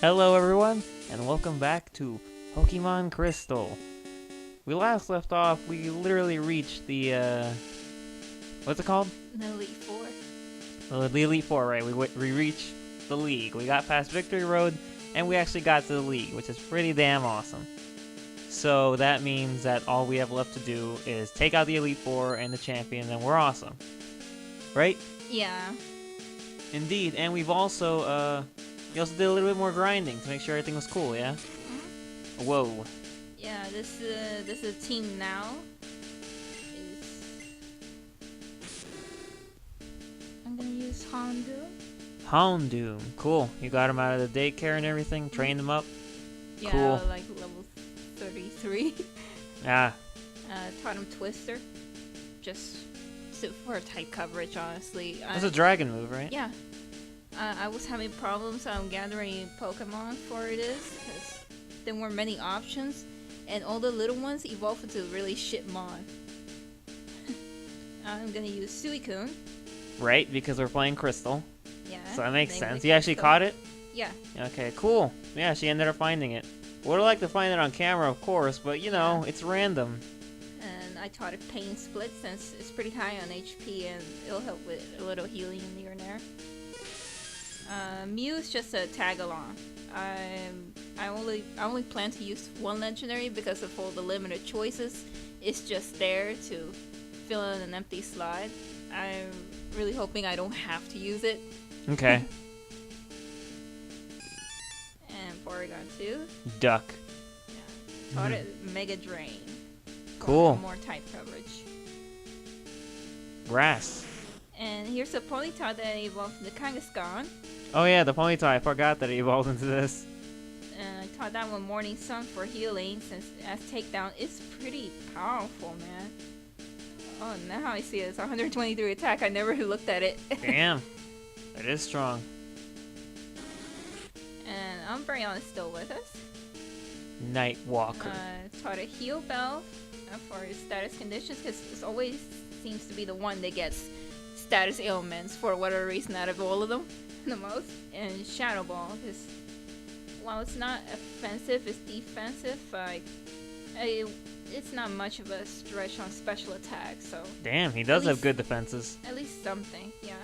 Hello everyone, and welcome back to Pokemon Crystal. We last left off, we literally reached the, what's it called? The Elite Four. The Elite Four, right? We reached the League. We got past Victory Road, and we actually got to the League, which is pretty damn awesome. So that means that all we have left to do is take out the Elite Four and the champion, and we're awesome. Right? Yeah. Indeed, and we've also, we also did a little bit more grinding to make sure everything was cool, yeah? Mm-hmm. Whoa. Yeah, this is team now. I'm gonna use Houndoom. Houndoom, cool. You got him out of the daycare and everything, trained him up. Yeah, Cool. like level 33. Ah, Taught him Twister. Just for type coverage, honestly. that's a dragon move, right? Yeah. I was having problems gathering Pokemon for this because there weren't many options, and all the little ones evolved into really shit mon. I'm gonna use Suicune. Right, because we're playing Crystal, Yeah. so that makes namely sense. You actually Crystal. caught it? Yeah. Okay, cool. Yeah, she ended up finding it. Would've liked to find it on camera, of course, but you know, it's random. And I taught it Pain Split since it's pretty high on HP and it'll help with a little healing in here and there. Mew is just a tag along. I only plan to use one legendary because of all the limited choices. It's just there to fill in an empty slot. I'm really hoping I don't have to use it. Okay. And Porygon 2. Duck. Yeah. Taught it Mega Drain. for Cool. More type coverage. Grass. And here's a Ponyta that evolved into Kangaskhan. Oh yeah, the Ponyta. I forgot that it evolved into this. And I taught that one Morning Sun for healing since as takedown it's pretty powerful, man. Oh, now I see it. It's 123 attack. I never looked at it. Damn. It is strong. And Umbreon is still with us. Nightwalker. Taught a Heal Bell for his status conditions because it always seems to be the one that gets status ailments for whatever reason out of all of them the most. And Shadow Ball because while it's not offensive, it's defensive. It's not much of a stretch on special attack, so Damn, he does at have least- good defenses. at least something, yeah.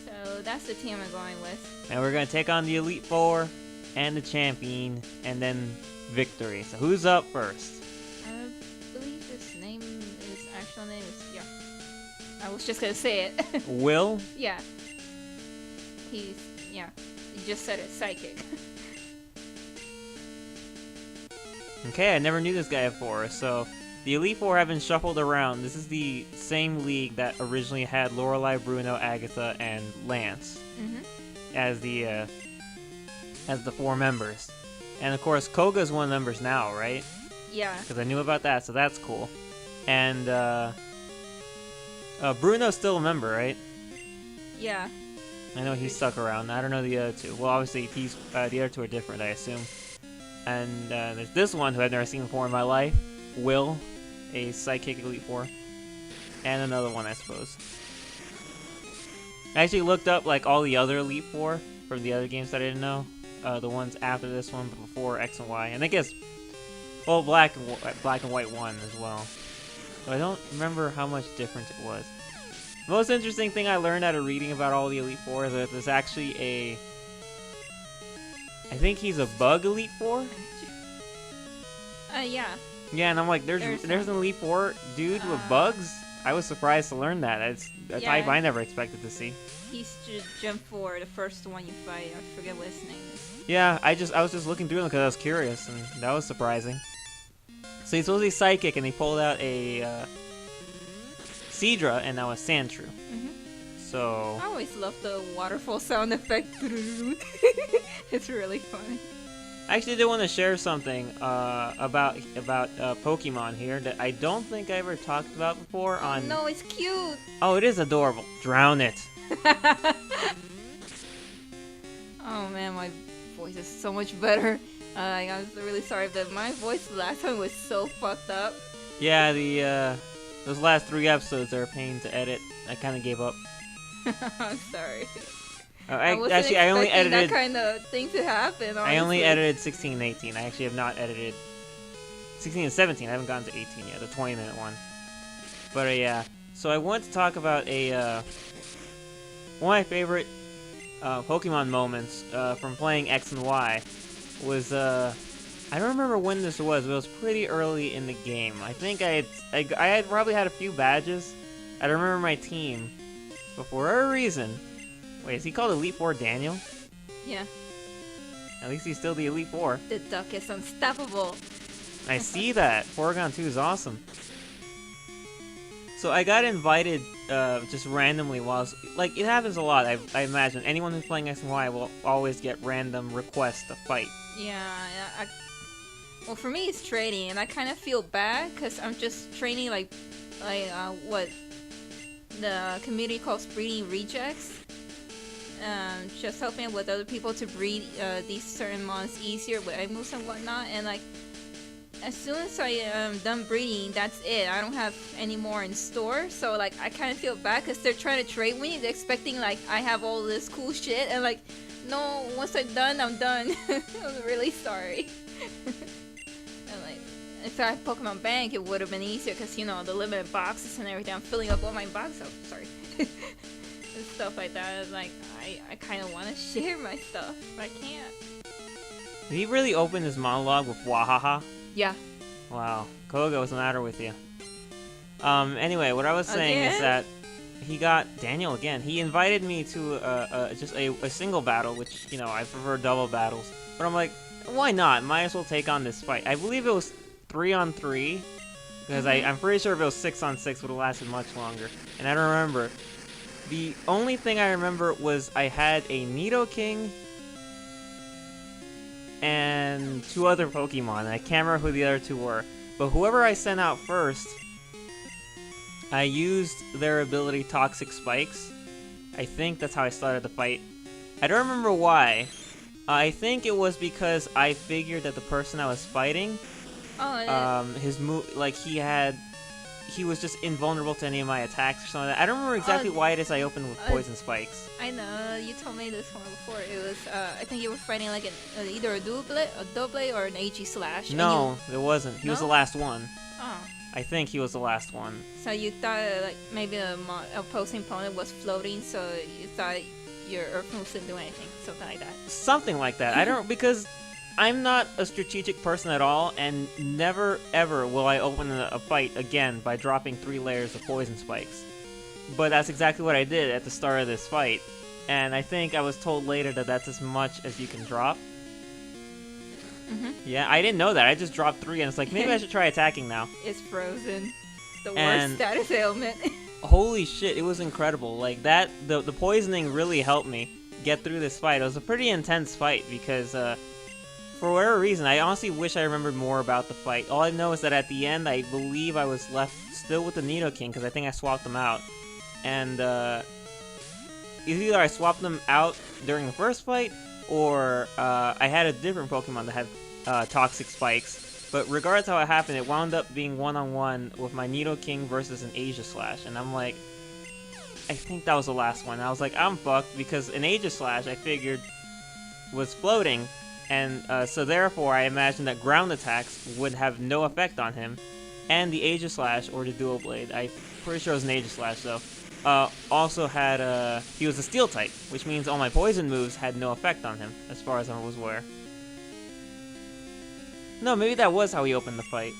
So that's the team I'm going with. And we're gonna take on the Elite Four and the champion, and then victory. So who's up first? I believe his actual name is, yeah. I was just gonna say it. Will? Yeah. He just said it, Psychic. Okay, I never knew this guy before. So the Elite Four have been shuffled around. This is the same league that originally had Lorelei, Bruno, Agatha, and Lance as the four members. And of course, Koga's one of the members now, right? Yeah. Because I knew about that, so that's cool. And Bruno's still a member, right? Yeah. I know he's stuck around. I don't know the other two. Well, obviously, the other two are different, I assume. And there's this one who I've never seen before in my life. Will, a Psychic Elite Four. And another one, I suppose. I actually looked up like all the other Elite Four from the other games that I didn't know. The ones after this one, but before X and Y. And I guess, well, Black and White one as well. But I don't remember how much different it was. The most interesting thing I learned out of reading about all the Elite Four is that there's actually a... I think he's a Bug Elite Four? Yeah. Yeah, and I'm like, there's an Elite Four dude with bugs? I was surprised to learn that. It's a type I never expected to see. He's just Gym 4, the first one you fight. I forget what his name is. Yeah, I was just looking through them because I was curious, and that was surprising. So he's supposed to be Psychic, and he pulled out a Seadra, and now a Sandshrew. So I always love the waterfall sound effect. It's really funny. I actually did want to share something about Pokemon here that I don't think I ever talked about before on... No, it's cute. Oh, it is adorable. Drown it. Oh man, my voice is so much better. I'm really sorry that my voice last time was so fucked up. Yeah, those last 3 episodes are a pain to edit. I kind of gave up. I'm sorry. I wasn't Actually, I only expecting that edited. kind of thing to happen. Honestly. I only edited 16 and 18. I actually have not edited 16 and 17. I haven't gotten to 18 yet, the 20-minute one. But yeah, so I wanted to talk about one of my favorite Pokemon moments from playing X and Y was I don't remember when this was, but it was pretty early in the game. I think I had probably had a few badges. I don't remember my team, but for whatever reason, wait, is he called Elite Four Daniel? Yeah. At least he's still the Elite Four. The duck is unstoppable. I see that. Porygon 2 is awesome. So I got invited just randomly while like it happens a lot. I imagine anyone who's playing X and Y will always get random requests to fight. Yeah. Well, for me, it's training, and I kind of feel bad because I'm just training like what the community calls breeding rejects. Just helping with other people to breed these certain mons easier with egg moves and whatnot. And like, as soon as I am done breeding, that's it. I don't have any more in store. So like, I kind of feel bad because they're trying to trade me. They're expecting like I have all this cool shit, and like, no. Once I'm done, I'm done. I'm really sorry. And like, if I had Pokemon Bank, it would have been easier because you know the limited boxes and everything. I'm filling up all my boxes. Oh, sorry. And stuff like that. It's like I kind of want to share my stuff, but I can't. Did he really open his monologue with Wahaha? Yeah. Wow. Koga, what's the matter with you? Anyway, what I was saying is that he got Daniel again. He invited me to just a single battle, which, you know, I prefer double battles. But I'm like, why not? Might as well take on this fight. I believe it was 3-on-3, because I'm pretty sure if it was 6-on-6 would have lasted much longer. And I don't remember. The only thing I remember was I had a Nidoking and 2 other Pokemon, and I can't remember who the other 2 were. But whoever I sent out first, I used their ability Toxic Spikes. I think that's how I started the fight. I don't remember why. I think it was because I figured that the person I was fighting, his move, like he was just invulnerable to any of my attacks or something like that. I don't remember exactly why it is I opened with Poison Spikes. I know, you told me this one before. It was, I think you were fighting like either a double or an AG slash. No, it wasn't. He was the last one. Oh. I think he was the last one. So you thought like maybe the opposing opponent was floating, so you thought your Earth moves didn't do anything, something like that. Something like that. I don't, because I'm not a strategic person at all, and never ever will I open a fight again by dropping 3 layers of Poison Spikes. But that's exactly what I did at the start of this fight, and I think I was told later that that's as much as you can drop. Yeah, I didn't know that. I just dropped 3, and it's like, maybe I should try attacking now. It's frozen. The worst status ailment. Holy shit, it was incredible. Like, that, the poisoning really helped me get through this fight. It was a pretty intense fight, because, for whatever reason, I honestly wish I remembered more about the fight. All I know is that at the end, I believe I was left still with the Nidoking, because I think I swapped them out. And, either I swapped them out during the first fight, or I had a different Pokemon that had Toxic Spikes. But regardless how it happened, it wound up being one-on-one with my Nidoking versus an Aegislash. And I'm like, I think that was the last one. I was like, I'm fucked, because an Aegislash, I figured, was floating. And so therefore, I imagined that ground attacks would have no effect on him. And the Aegislash, or the Dual Blade, I'm pretty sure it was an Aegislash though, also had, he was a Steel type, which means all my poison moves had no effect on him, as far as I was aware. No, maybe that was how he opened the fight.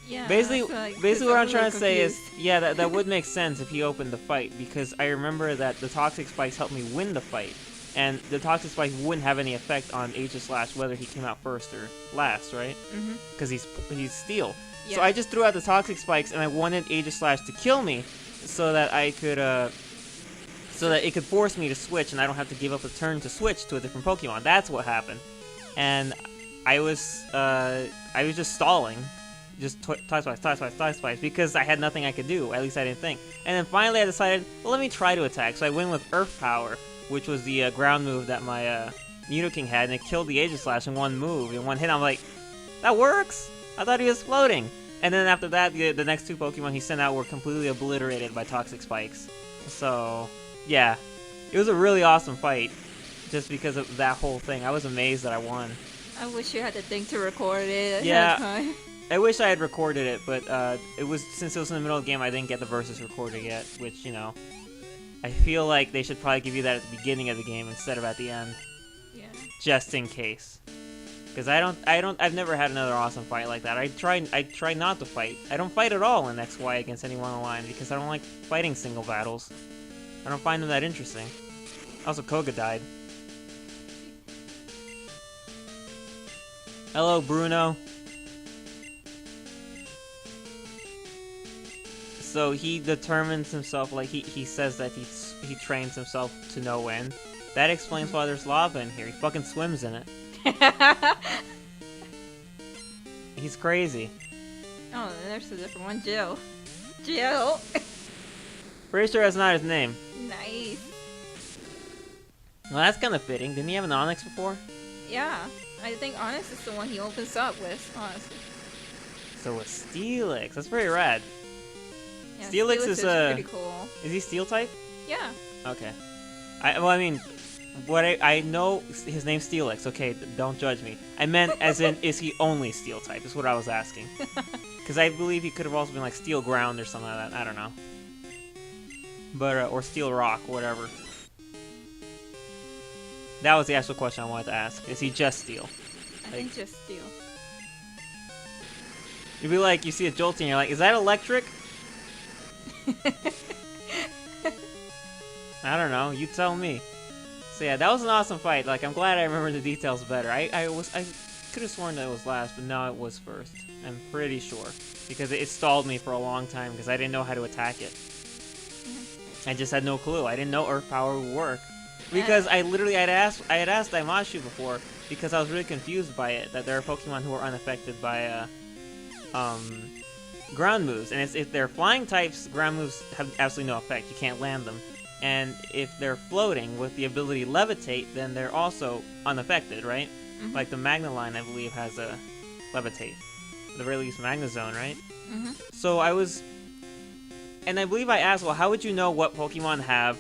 Yeah. Basically what I'm trying to say is, confused. yeah, that would make sense if he opened the fight, because I remember that the Toxic Spikes helped me win the fight. And the Toxic Spike wouldn't have any effect on Aegislash whether he came out first or last, right? Because he's Steel. Yeah. So I just threw out the Toxic Spikes, and I wanted Aegislash to kill me, so that I could, so that it could force me to switch, and I don't have to give up a turn to switch to a different Pokemon. That's what happened. And I was just stalling, just twice, because I had nothing I could do. At least I didn't think. And then finally I decided, well, let me try to attack. So I went with Earth Power, which was the ground move that my Nidoking had, and it killed the Aegislash in one move. In one hit, I'm like, that works? I thought he was floating. And then after that, the next 2 Pokemon he sent out were completely obliterated by Toxic Spikes. So, yeah. It was a really awesome fight. just because of that whole thing. I was amazed that I won. I wish you had the thing to record it ahead Yeah. of time. I wish I had recorded it, but since it was in the middle of the game, I didn't get the versus recorded yet, which, you know, I feel like they should probably give you that at the beginning of the game instead of at the end, Yeah. just in case. Because I've never had another awesome fight like that. I try not to fight. I don't fight at all in XY against anyone online because I don't like fighting single battles. I don't find them that interesting. Also, Koga died. Hello, Bruno. So he determines himself, like he says that he trains himself to no when. That explains why there's lava in here. He fucking swims in it. He's crazy. Oh, there's a different one. Jill. Jill. Pretty sure that's not his name. Nice. Well, that's kind of fitting. Didn't he have an Onyx before? Yeah. I think Onyx is the one he opens up with, honestly. So a Steelix. That's pretty rad. Yeah, Steelix is pretty cool. Is he Steel type? Yeah. Okay. I mean, what I know his name's Steelix. Okay, don't judge me. I meant as in, is he only Steel type? Is what I was asking. Because I believe he could have also been like Steel Ground or something like that. I don't know. But or Steel Rock, whatever. That was the actual question I wanted to ask. Is he just Steel? I think just Steel. You'd be like, you see a Jolty and you're like, is that electric? I don't know. You tell me. So yeah, that was an awesome fight. Like, I'm glad I remember the details better. I could have sworn that it was last, but no, it was first. I'm pretty sure because it stalled me for a long time because I didn't know how to attack it. I just had no clue. I didn't know Earth Power would work because I had asked Daimashu before because I was really confused by it that there are Pokemon who are unaffected by ground moves, and if they're flying types, ground moves have absolutely no effect. You can't land them. And if they're floating with the ability to levitate, then they're also unaffected, right? Mm-hmm. Like the Magnaline, I believe, has a levitate. The very least Magnazone, right? Mm-hmm. So I believe I asked, well, how would you know what Pokemon have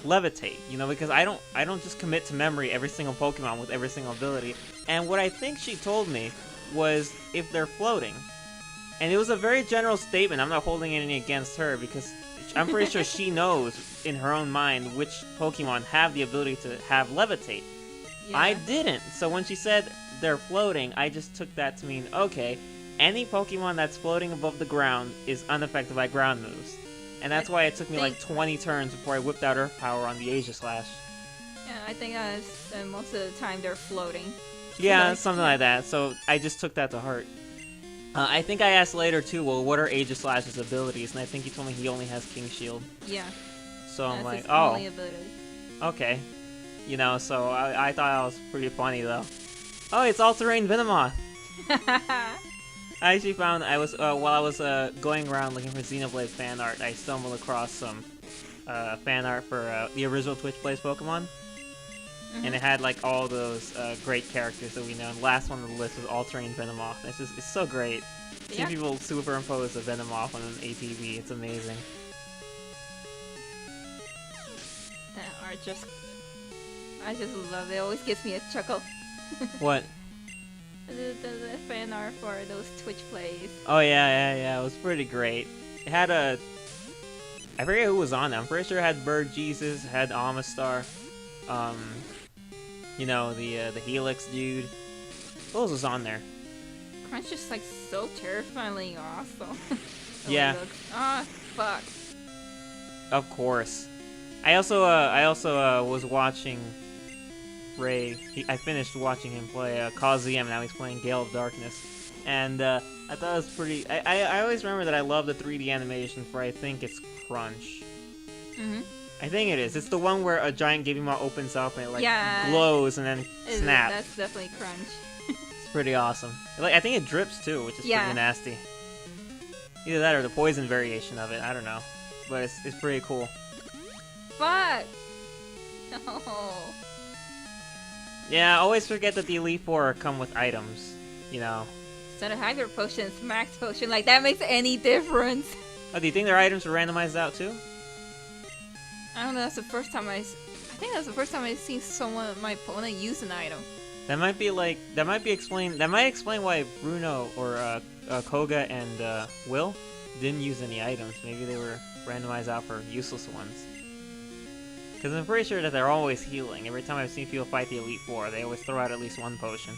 levitate? You know, because I don't just commit to memory every single Pokemon with every single ability. And what I think she told me was if they're floating. And it was a very general statement. I'm not holding any against her because I'm pretty sure she knows in her own mind which Pokemon have the ability to have levitate. Yeah. I didn't. So when she said they're floating, I just took that to mean, okay, any Pokemon that's floating above the ground is unaffected by ground moves. And that's why it took me like 20 turns before I whipped out Earth Power on the Asia Slash. Yeah, I think most of the time they're floating. Yeah, something like that. So I just took that to heart. I think I asked later too, well, what are Aegis Slash's abilities? And I think he told me he only has King Shield. Yeah. So I'm That's like, his oh, only ability. okay. You know, so I thought that was pretty funny though. Oh, it's all-terrain Venomoth. I actually found while I was going around looking for Xenoblade fan art, I stumbled across some fan art for the original Twitch Plays Pokemon. Mm-hmm. And it had like all those great characters that we know. And the last one on the list was All-Terrain Venomoth. It's so great. Seeing people superimpose a Venomoth on an ATV, it's amazing. That art I just love it. It always gives me a chuckle. What? The fan art for those Twitch plays. Oh yeah. It was pretty great. It had I forget who was on it. I'm pretty sure it had Bird Jesus, it had Amistar. You know, the Helix dude. What else was on there? Crunch is like so terrifyingly awesome. Yeah. Ah, fuck. Of course. I also was watching Ray. I finished watching him play Coliseum. Now he's playing Gale of Darkness, and I thought it was pretty. I always remember that I love the 3D animation for I think it's Crunch. Mhm. I think it is. It's the one where a giant Gibima opens up and it like Yeah. glows and then snaps. That's definitely Crunch. It's pretty awesome. Like I think it drips too, which is pretty nasty. Either that or the poison variation of it. I don't know, but it's pretty cool. Fuck. No. Yeah, I always forget that the Elite Four come with items. You know. Instead of Hyper Potion, it's Max Potion. Like that makes any difference? Oh, do you think their items are randomized out too? I don't know. That's the first time I think that's the first time I've seen my opponent use an item. That might explain why Bruno or Koga and Will didn't use any items. Maybe they were randomized out for useless ones. Because I'm pretty sure that they're always healing. Every time I've seen people fight the Elite Four, they always throw out at least one potion.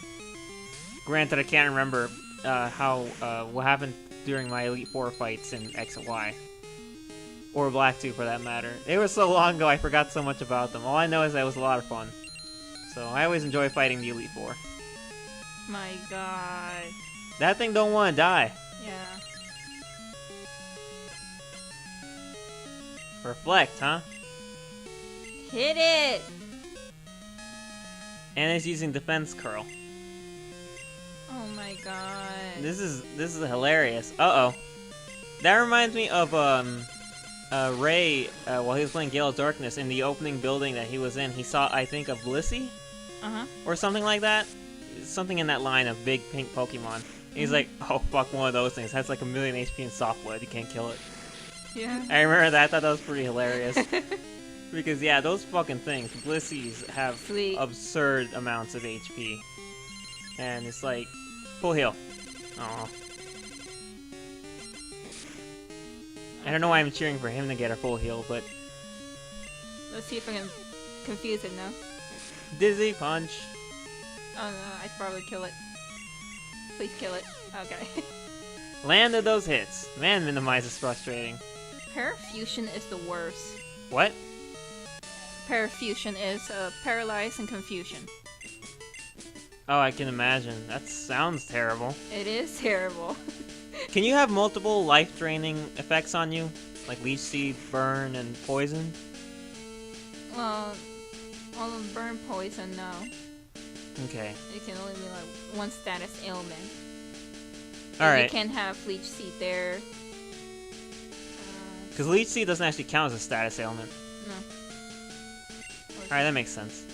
Granted, I can't remember what happened during my Elite Four fights in X and Y. Or Black 2 for that matter. It was so long ago I forgot so much about them. All I know is that it was a lot of fun. So I always enjoy fighting the Elite Four. My god. That thing don't want to die. Yeah. Reflect, huh? Hit it! And it's using Defense Curl. Oh my god. This is hilarious. Uh-oh. That reminds me of Ray, while he was playing Gale of Darkness, in the opening building that he was in, he saw, I think, a Blissey? Uh-huh. Or something like that. Something in that line of big pink Pokemon. And he's like, oh, fuck one of those things. It has like 1,000,000 HP and soft blood. You can't kill it. Yeah. I remember that. I thought that was pretty hilarious. Because, yeah, those fucking things, Blissies, have absurd amounts of HP. And it's like, full heal. Aw. I don't know why I'm cheering for him to get a full heal, but... Let's see if I can confuse it now. Dizzy Punch. Oh no, I'd probably kill it. Please kill it. Okay. Landed those hits. Man, Minimize is frustrating. Parafusion is the worst. What? Parafusion is paralyze and confusion. Oh, I can imagine. That sounds terrible. It is terrible. Can you have multiple life-draining effects on you? Like Leech Seed, Burn, and Poison? Well, burn, poison, no. Okay. It can only be like one status ailment. Alright. You can't have Leech Seed there. Because Leech Seed doesn't actually count as a status ailment. No. Alright, that makes sense.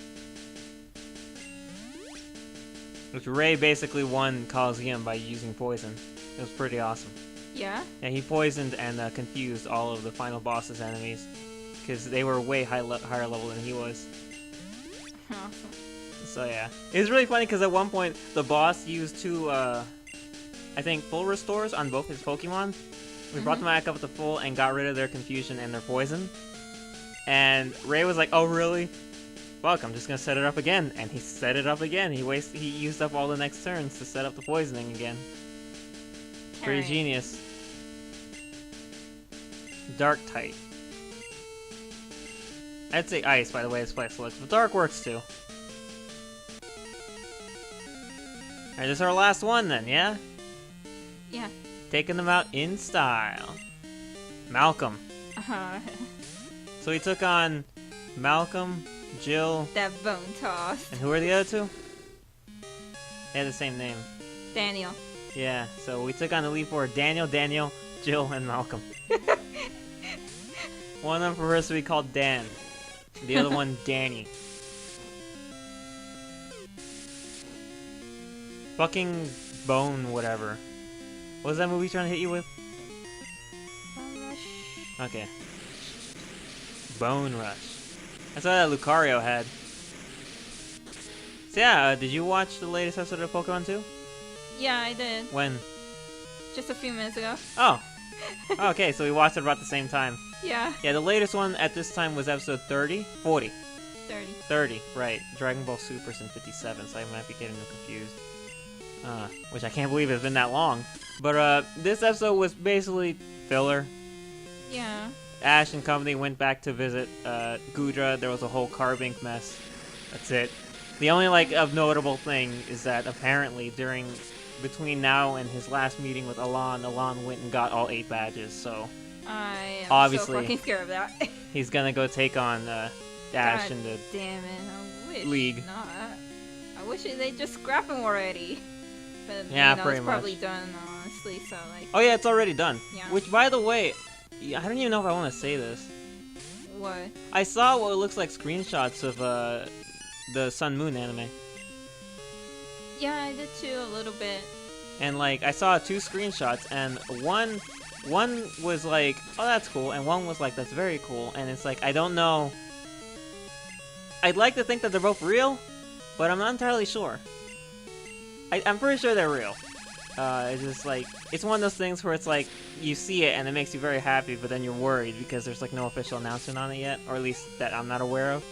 Which Ray basically won Coliseum by using poison. It was pretty awesome. Yeah? Yeah, he poisoned and confused all of the final boss's enemies. Because they were way higher level than he was. Awesome. So yeah. It was really funny because at one point the boss used two, I think, full restores on both his Pokemon. We brought them back up to full and got rid of their confusion and their poison. And Ray was like, oh really? Fuck, I'm just gonna set it up again. And he set it up again. He used up all the next turns to set up the poisoning again. Pretty genius. Dark type. I'd say ice, by the way, as Flex looks, but dark works too. Alright, this is our last one then, yeah? Yeah. Taking them out in style. Malcolm. So he took on Malcolm, Jill... That bone toss. And who are the other two? They had the same name. Daniel. Yeah, so we took on the Elite Four, Daniel, Jill, and Malcolm. One of them prefers to be called Dan. The other one, Danny. Fucking Bone whatever. What was that movie trying to hit you with? Bone Rush. Okay. Bone Rush. That's what that Lucario had. So yeah, did you watch the latest episode of Pokemon 2? Yeah, I did. When? Just a few minutes ago. Oh. Okay, so we watched it about the same time. Yeah. Yeah, the latest one at this time was episode 30? 40. 30. 30, right. Dragon Ball Super's in 57, so I might be getting them confused. Which I can't believe it's been that long. But this episode was basically filler. Yeah. Ash and company went back to visit Gudra. There was a whole Carbink mess. That's it. The only of notable thing is that apparently between now and his last meeting with Alon went and got all 8 badges. So I am obviously so fucking scared of that. he's gonna go take on Ash in the damn it! I wish league. Not. I wish they just scrap him already. But yeah, pretty pretty it's much. probably done honestly. So Oh yeah, it's already done. Yeah. Which, by the way, I don't even know if I want to say this. What? I saw what looks like screenshots of the Sun Moon anime. Yeah, I did too a little bit. And I saw 2 screenshots, and one was like, oh that's cool, and one was like, that's very cool, and it's like, I don't know I'd like to think that they're both real, but I'm not entirely sure. I'm pretty sure they're real. It's just like, it's one of those things where it's like, you see it and it makes you very happy, but then you're worried because there's like no official announcement on it yet, or at least that I'm not aware of.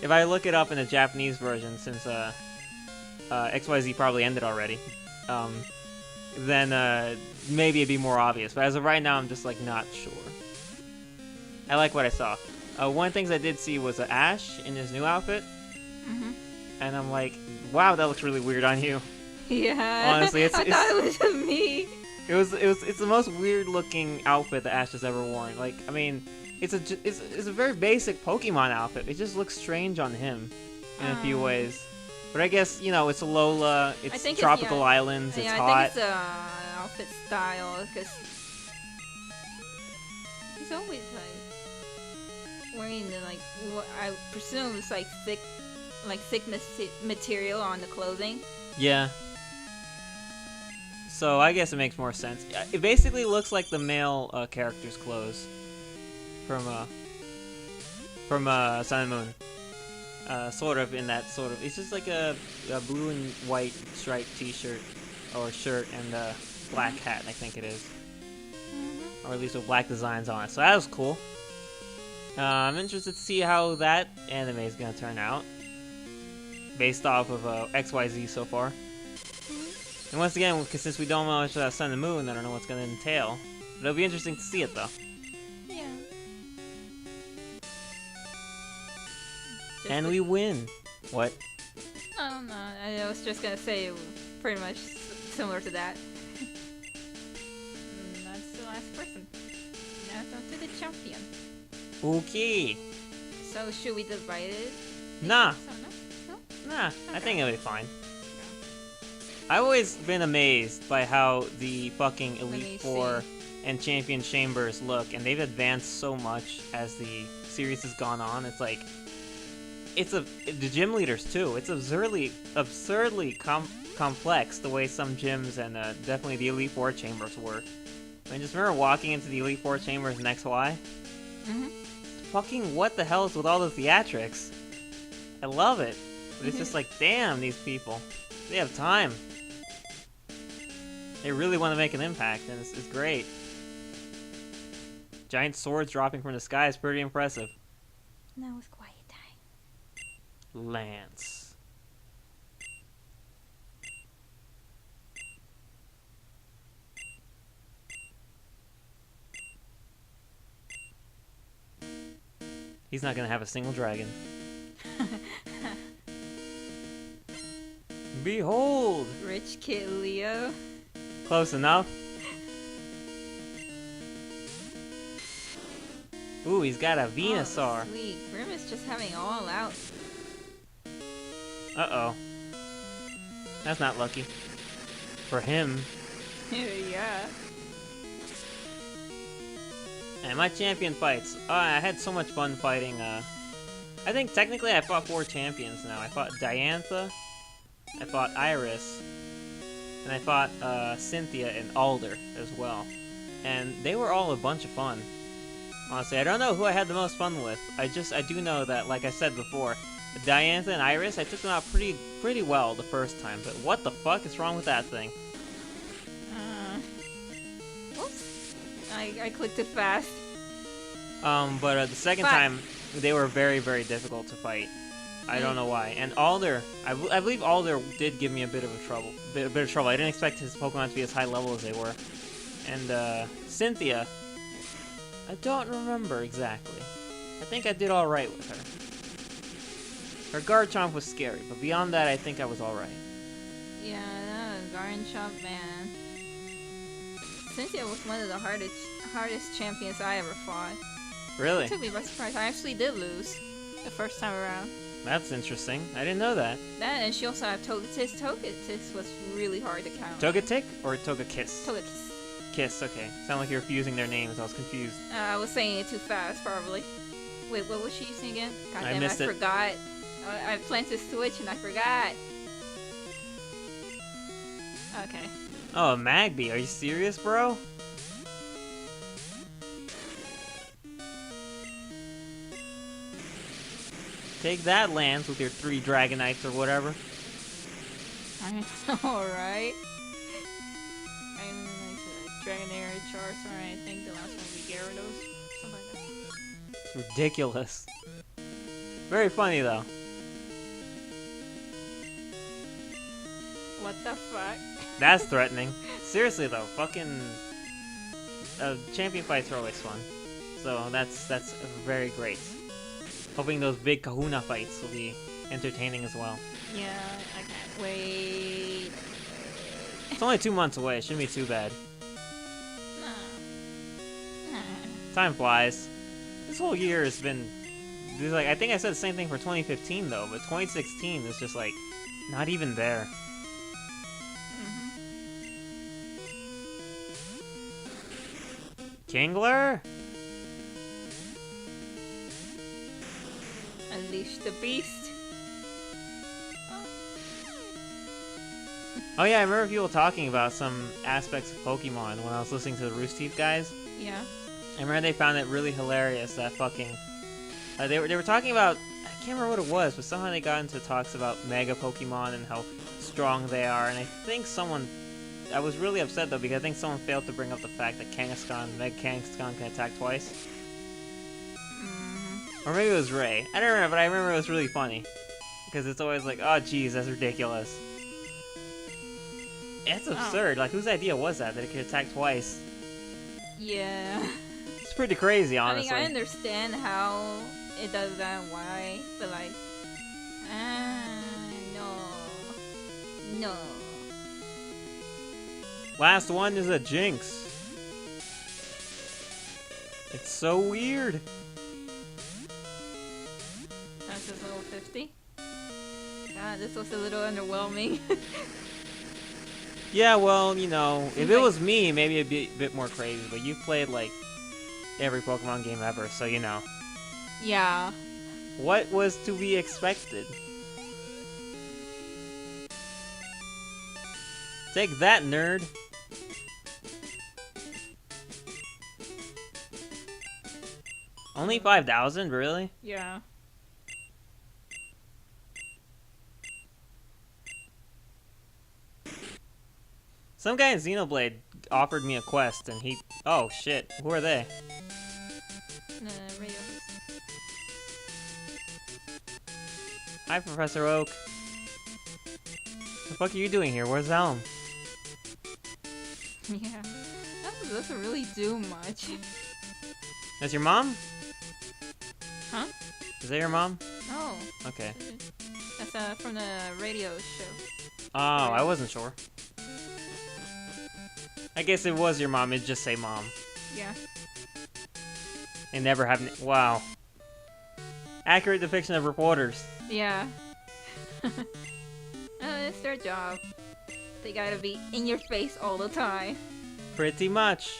If I look it up in the Japanese version, since XYZ probably ended already, then maybe it'd be more obvious. But as of right now, I'm just like not sure. I like what I saw. One of the things I did see was Ash in his new outfit, and I'm like, wow, that looks really weird on you. Yeah. Honestly, I thought it was me. It's the most weird looking outfit that Ash has ever worn. Like, I mean, it's a very basic Pokemon outfit. It just looks strange on him in a few ways. But I guess, you know, it's Alola, it's tropical islands, it's hot. I think it's outfit style, because he's always like wearing the like what I presume is like thick material on the clothing. Yeah. So I guess it makes more sense. It basically looks like the male character's clothes from Sun and Moon. Sort of in that sort of. It's just like a blue and white striped T-shirt or shirt and a black hat, I think it is, or at least with black designs on it. So that was cool. I'm interested to see how that anime is gonna turn out, based off of XYZ so far. And once again, since we don't know much about Sun and Moon, I don't know what's gonna entail. But it'll be interesting to see it though. Yeah. And we win. What? I don't know. I was just gonna say pretty much similar to that. That's the last person. Now it's on to the champion. Okay. So should we divide it? Nah. So, no? Nah, Okay. I think it'll be fine. I've always been amazed by how the fucking Elite Four and Champion Chambers look, and they've advanced so much as the series has gone on. It's like, the gym leaders too. It's absurdly complex the way some gyms and definitely the Elite Four chambers work. I mean, just remember walking into the Elite Four chambers in XY. Fucking what the hell is with all the theatrics? I love it, but it's just like, damn, these people, they have time. They really want to make an impact, and it's great. Giant swords dropping from the sky is pretty impressive. Now it's quiet time. Lance. He's not gonna have a single dragon. Behold! Rich kid Leo. Close enough. Ooh, he's got a Venusaur. Oh, sweet. Grim is just having all out. Uh-oh. That's not lucky. For him. Yeah. And my champion fights. Oh, I had so much fun fighting. I think technically I fought 4 champions now. I fought Diantha, I fought Iris, and I fought Cynthia and Alder as well. And they were all a bunch of fun. Honestly, I don't know who I had the most fun with. I do know that, like I said before, Diantha and Iris, I took them out pretty well the first time. But what the fuck is wrong with that thing? Oops. I clicked it fast. But the second time, they were very, very difficult to fight. I don't know why. And Alder, I believe Alder did give me a bit of trouble. I didn't expect his Pokemon to be as high level as they were. And Cynthia, I don't remember exactly. I think I did all right with her. Her Garchomp was scary, but beyond that, I think I was all right. Yeah, Garchomp, man. Cynthia was one of the hardest champions I ever fought. Really? It took me by surprise. I actually did lose the first time around. That's interesting. I didn't know that. That, and she also had Togekiss. Togekiss was really hard to count. Togetic or Togekiss? Togekiss. Kiss, okay. Sound like you're fusing their names. I was confused. I was saying it too fast, probably. Wait, what was she using again? God damn, missed it. Forgot. I planned to switch and I forgot. Okay. Oh, a Magby. Are you serious, bro? Take that, Lance, with your 3 Dragonites or whatever. Alright. And Dragonair, Charizard, I think the last one would be Gyarados. Something like that. It's ridiculous. Very funny, though. What the fuck? That's threatening. Seriously, though, fucking... champion fights are always fun. So that's very great. Hoping those big kahuna fights will be entertaining as well. Yeah, I can't wait. It's only 2 months away. It shouldn't be too bad. Nah. Time flies. This whole year has been... Like, I think I said the same thing for 2015, though, but 2016 is just, like, not even there. Kingler? Unleash the beast. Oh yeah, I remember people talking about some aspects of Pokemon when I was listening to the Rooster Teeth guys. Yeah. I remember they found it really hilarious that fucking... they were talking about... I can't remember what it was, but somehow they got into talks about Mega Pokemon and how strong they are, and I think someone... I was really upset though, because I think someone failed to bring up the fact that Mega Kangaskhan can attack twice. Or maybe it was Ray. I don't remember, but I remember it was really funny. Because it's always like, oh jeez, that's ridiculous. It's absurd. Like, whose idea was that it could attack twice? Yeah. It's pretty crazy, honestly. I mean, I understand how it does that and why, but like, no. Last one is a Jinx. It's so weird. That's just level 50. God, this was a little underwhelming. Yeah, well, you know, if it was me, maybe it'd be a bit more crazy, but you've played, like, every Pokemon game ever, so you know. Yeah. What was to be expected? Take that, nerd! Only 5,000? Really? Yeah. Some guy in Xenoblade offered me a quest, and he... Oh, shit. Who are they? Radio. Hi, Professor Oak. The fuck are you doing here? Where's Elm? Yeah. That doesn't really do much. That's your mom? Huh? Is that your mom? No. Okay. That's from the radio show. Oh, I wasn't sure. I guess it was your mom, it'd just say mom. Yeah. And never have... Wow. Accurate depiction of reporters. Yeah. It's their job. They gotta be in your face all the time. Pretty much.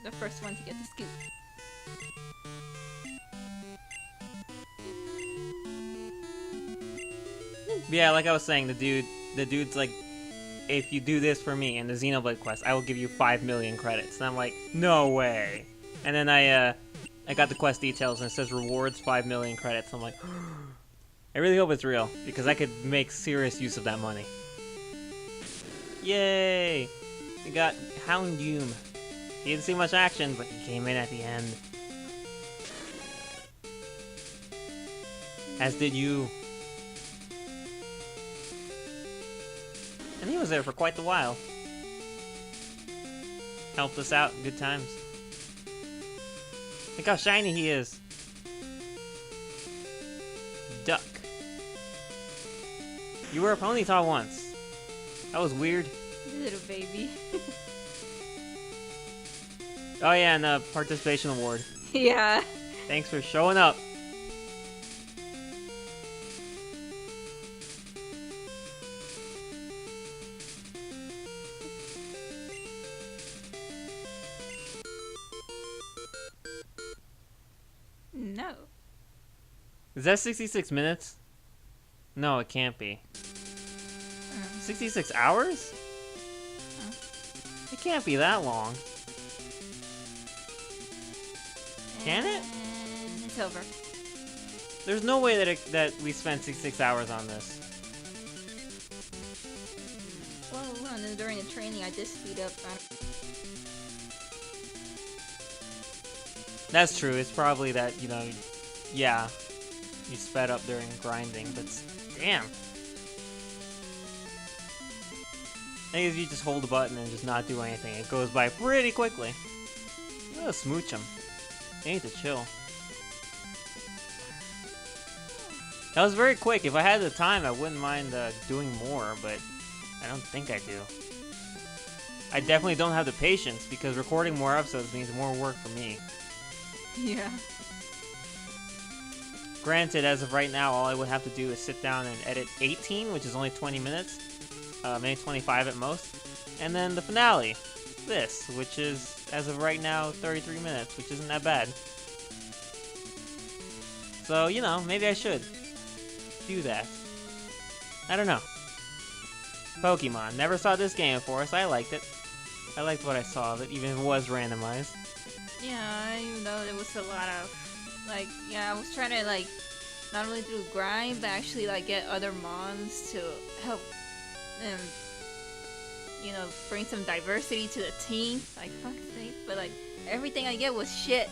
The first one to get the scoop. Yeah, like I was saying, the dude's like, if you do this for me in the Xenoblade quest, I will give you 5 million credits. And I'm like, no way. And then I got the quest details and it says rewards 5 million credits. I'm like, I really hope it's real, because I could make serious use of that money. Yay! We got Houndoom. He didn't see much action, but he came in at the end. As did you. And he was there for quite a while. Helped us out in good times. Look how shiny he is. Duck. You were a Ponyta once. That was weird. Little baby. Oh yeah, and the participation award. Yeah. Thanks for showing up. No. Is that 66 minutes? No, it can't be. 66 hours? It can't be that long. Can it? And it's over. There's no way that we spent 66 hours on this. Well, during the training, I did speed up. That's true. It's probably that, you know, yeah, you sped up during grinding, but damn. I think if you just hold the button and just not do anything, it goes by pretty quickly. You gotta smooch them. They need to chill. That was very quick. If I had the time, I wouldn't mind doing more, but I don't think I do. I definitely don't have the patience, because recording more episodes means more work for me. Yeah. Granted, as of right now, all I would have to do is sit down and edit 18, which is only 20 minutes. Maybe 25 at most. And then the finale, this, which is, as of right now, 33 minutes, which isn't that bad. So, you know, maybe I should do that. I don't know. Pokemon. Never saw this game before, so I liked it. I liked what I saw of it, even if it was randomized. Yeah, even though there was a lot of, like, yeah, I was trying to, like, not only do grind, but actually, like, get other mons to help them, you know, bring some diversity to the team. Like, fuck's sake. But, like, everything I get was shit.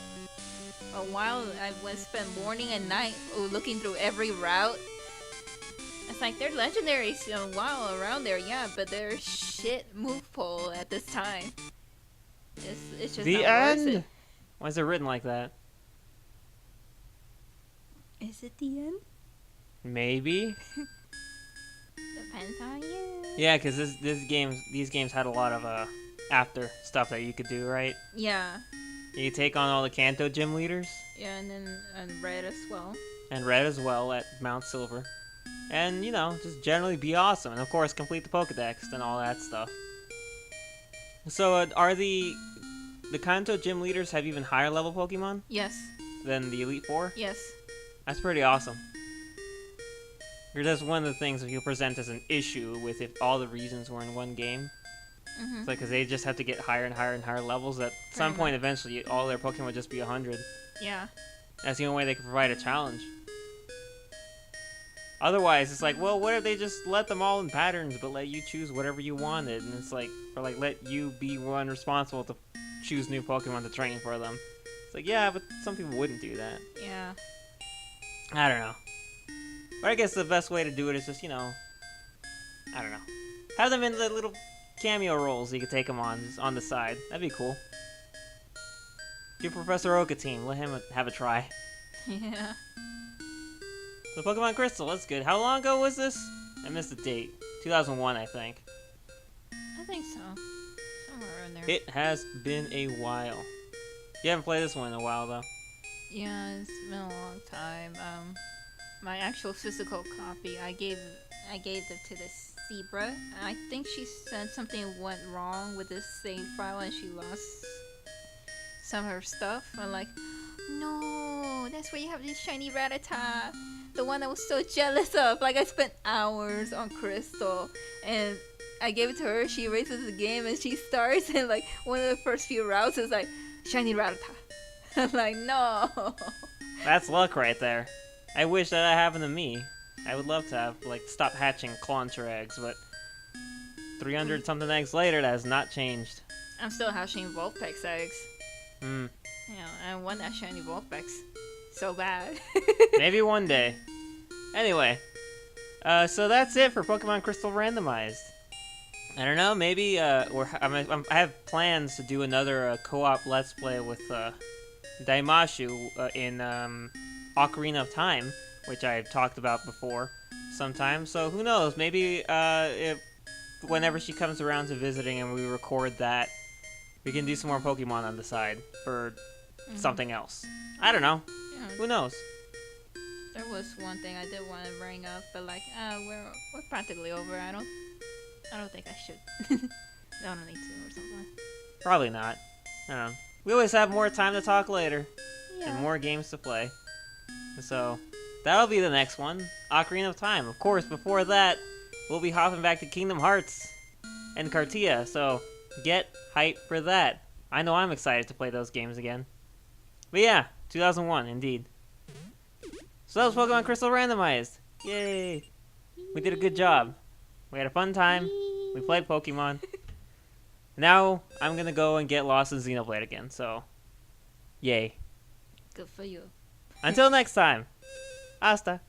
A while, I went spend morning and night looking through every route. It's like, they're legendaries, you know, while around there, yeah, but they're shit move pool at this time. It's just The not worth end! it. Why is it written like that? Is it the end? Maybe? Depends on you. Yeah, because these games had a lot of after stuff that you could do, right? Yeah. You could take on all the Kanto gym leaders, Yeah, and then red as well. and Red as well at Mount Silver. And, you know, just generally be awesome. And, of course, complete the Pokedex and all that stuff. So, are the Kanto gym leaders have even higher level Pokemon Yes. than the Elite Four? Yes. That's pretty awesome. Or that's one of the things that you present as an issue with if all the reasons were in one game. Mm-hmm. It's like, because they just have to get higher and higher and higher levels. At some point, eventually, all their Pokemon would just be 100. Yeah. That's the only way they can provide a challenge. Otherwise, it's like, well, what if they just let them all in patterns, but let you choose whatever you wanted? And it's like, or like, let you be one responsible to choose new Pokemon to train for them. It's like, yeah, but some people wouldn't do that. Yeah. I don't know. But I guess the best way to do it is just, you know, I don't know. Have them in the little cameo roles so you can take them on, just on the side. That'd be cool. Give Professor Oak a team. Let him have a try. Yeah. So Pokemon Crystal, that's good. How long ago was this? I missed the date. 2001, I think. I think so. Somewhere in there. It has been a while. You haven't played this one in a while, though. Yeah, it's been a long time. My actual physical copy, I gave it to this Zebra. I think she said something went wrong with this save file and she lost some of her stuff. I'm like, no, that's where you have this shiny Rattata. The one I was so jealous of. Like, I spent hours on Crystal and I gave it to her. She erases the game and she starts and like one of the first few routes is like, shiny Rattata. I'm like, no. That's luck right there. I wish that happened to me. I would love to have, like, stop hatching Clauncher eggs, but 300 something eggs later, that has not changed. I'm still hatching Vulpix eggs. Hmm. You know, I want that shiny Vulpix so bad. Maybe one day. Anyway, so that's it for Pokemon Crystal Randomized. I don't know, maybe I have plans to do another co-op Let's Play with Daimashu in Ocarina of Time, which I've talked about before sometime. So who knows, maybe whenever she comes around to visiting and we record that, we can do some more Pokemon on the side for something else. I don't know. Yeah. Who knows? There was one thing I did want to bring up, but like, we're practically over. I don't think I should. I don't need to or something. Probably not. I don't know. We always have more time to talk later Yeah. and more games to play. So that'll be the next one, Ocarina of Time. Of course, before that, we'll be hopping back to Kingdom Hearts and Cartia. So get hype for that. I know I'm excited to play those games again. But yeah, 2001, indeed. So that was Pokemon Crystal Randomized. Yay! We did a good job. We had a fun time. We played Pokemon. Now I'm gonna go and get lost in Xenoblade again. So, yay! Good for you. Until next time. Hasta.